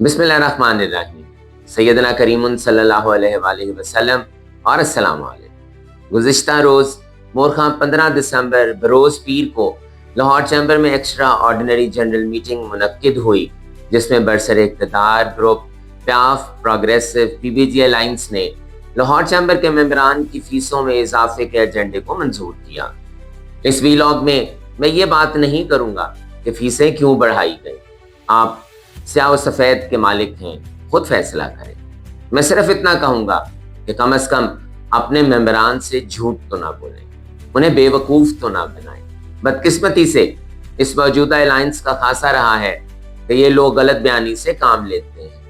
बिस्मिल्लाहिर्रहमानिर्रहीम। सैयदना करीमुन सल्लल्लाहु अलैहि वसल्लम और अस्सलाम वालेकुम। गुज़िश्ता रोज़ मोरखां 15 दिसंबर बरोज़ पीर को लाहौर चैम्बर में एक्स्ट्रा ऑर्डिनरी जनरल मीटिंग मुनक्किद हुई, जिसमें बरसर इक़्तिदार ग्रुप प्याफ प्रोग्रेसिव PBG अलाइंस ने लाहौर चैम्बर के मेंबरान की फ़ीसों में इजाफे के एजेंडे को मंजूर किया। इस वीलॉग में मैं ये बात नहीं करूँगा कि फ़ीसें क्यों बढ़ाई गई। आप स्याह व सफ़ेद के मालिक हैं, खुद फैसला करें। मैं सिर्फ इतना कहूँगा कि कम अज़ कम अपने मेंबरान से झूठ तो ना बोलें, उन्हें बेवकूफ़ तो ना बनाएं। बदकिस्मती से इस मौजूदा अलायंस का खासा रहा है कि ये लोग गलत बयानी से काम लेते हैं।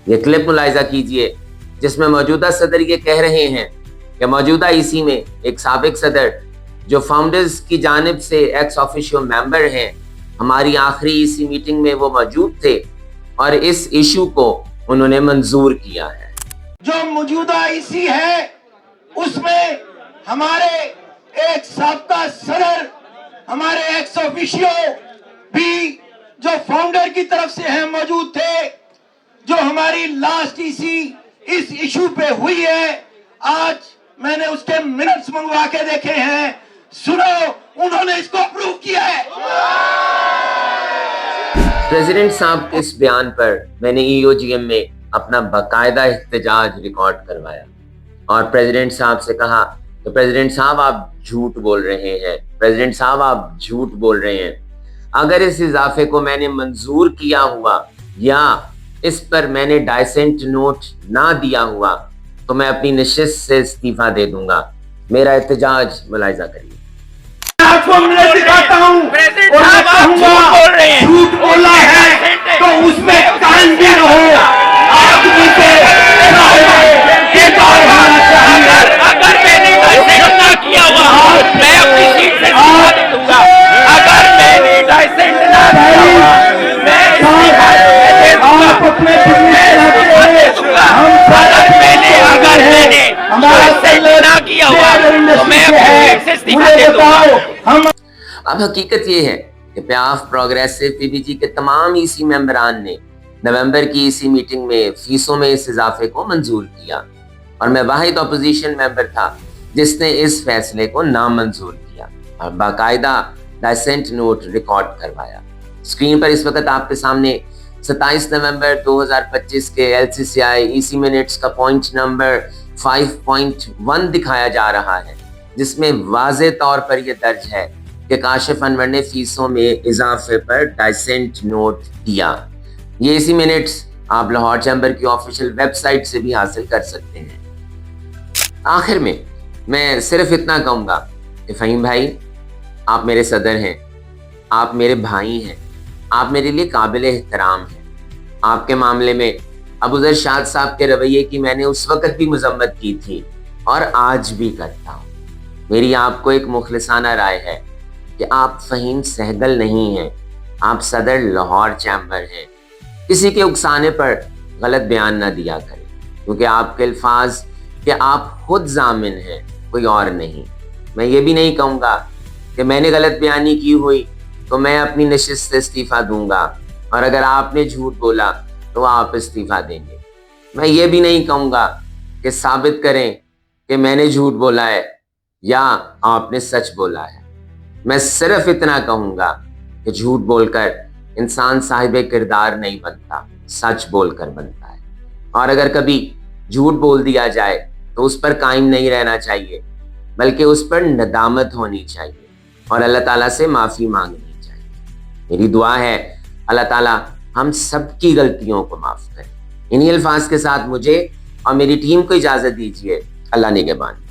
ये क्लिप मुलाहिजा कीजिए जिसमें मौजूदा सदर ये कह रहे हैं कि मौजूदा EC में एक साबिक सदर जो फाउंडर्स की जानिब से एक्स ऑफिशियो मेंबर हैं, हमारी आखिरी EC मीटिंग में वो मौजूद थे और इस इशू को उन्होंने मंजूर किया है। जो मौजूदा EC है उसमें हमारे एक साबका सदर, हमारे एक्स ऑफिशियो भी जो फाउंडर की तरफ से हैं मौजूद थे। जो हमारी लास्ट EC इस इशू पे हुई है, आज मैंने उसके मिनट्स मंगवा के देखे हैं। सुनो, उन्होंने इसको अप्रूव किया है। प्रेसिडेंट साहब के इस बयान पर मैंने EOGM में अपना बाकायदा एहतजाज रिकॉर्ड करवाया और प्रेसिडेंट साहब से कहा तो प्रेसिडेंट साहब आप झूठ बोल रहे हैं, प्रेसिडेंट साहब आप झूठ बोल रहे हैं। अगर इस इजाफे को मैंने मंजूर किया हुआ या इस पर मैंने डाइसेंट नोट ना दिया हुआ तो मैं अपनी नशिस्त से इस्तीफा दे दूंगा। मेरा एहतजाज मुलाहिजा करिए। आपको मैं दिखाता हूँ और मैं कहूँगा झूठ बोला है तो उसमें कान भी रहो। आदमी से अगर मैंने डाइसेंट ना किया हुआ मैं अपनी सीट से इस्तीफा दे दूंगा। अगर मैंने डाइसेंट ना किया हुआ मैं इस्तीफा दे दूंगा। अगर मैंने डाइसेंट ना किया हुआ तो मैं अपनी सीट से इस्तीफा दे दूंगा। अब हकीकत ये है कि प्याफ प्रोग्रेसिव PBG के तमाम EC मेंबरान ने नवंबर की EC मीटिंग में फीसों में इस इजाफे को मंजूर किया और मैं वाहिद अपोजिशन मेंबर था जिसने इस फैसले को नामंजूर किया और बाकायदा डाइसेंट नोट रिकॉर्ड करवाया। स्क्रीन पर इस वक्त आपके सामने 27 नवंबर 2025 के LCCI EC मिनट्स का पॉइंट नंबर 5.1 दिखाया जा रहा है, जिसमें वाज़े तौर पर यह दर्ज है कि काशिफ अनवर ने फीसों में इजाफे पर डाइसेंट नोट दिया। ये EC मिनट्स आप लाहौर चैम्बर की ऑफिशियल वेबसाइट से भी हासिल कर सकते हैं। आखिर में मैं सिर्फ इतना कहूँगा कि फ़हीम भाई, आप मेरे सदर हैं, आप मेरे भाई हैं, आप मेरे लिए काबिल एहतराम हैं। आपके मामले में अबू ज़र शाद साहब के रवैये की मैंने उस वक़्त भी मज़म्मत की थी और आज भी करता हूँ। मेरी आपको एक मुखलिसाना राय है कि आप फ़हीम सहगल नहीं हैं, आप सदर लाहौर चैम्बर हैं। किसी के उकसाने पर गलत बयान ना दिया करें, क्योंकि आपके अल्फाज कि आप खुद जामिन हैं, कोई और नहीं। मैं ये भी नहीं कहूँगा कि मैंने गलत बयानी की हुई तो मैं अपनी नशिस्त से इस्तीफ़ा दूंगा और अगर आपने झूठ बोला तो आप इस्तीफ़ा देंगे। मैं ये भी नहीं कहूँगा कि साबित करें कि मैंने झूठ बोला है या आपने सच बोला है। मैं सिर्फ इतना कहूँगा कि झूठ बोलकर इंसान साहिब किरदार नहीं बनता, सच बोलकर बनता है। और अगर कभी झूठ बोल दिया जाए तो उस पर कायम नहीं रहना चाहिए, बल्कि उस पर नदामत होनी चाहिए और अल्लाह ताला से माफ़ी मांगनी चाहिए। मेरी दुआ है अल्लाह ताला हम सब की गलतियों को माफ़ करे। इन्हीं अल्फाज के साथ मुझे और मेरी टीम को इजाज़त दीजिए। अल्लाह निगहबान।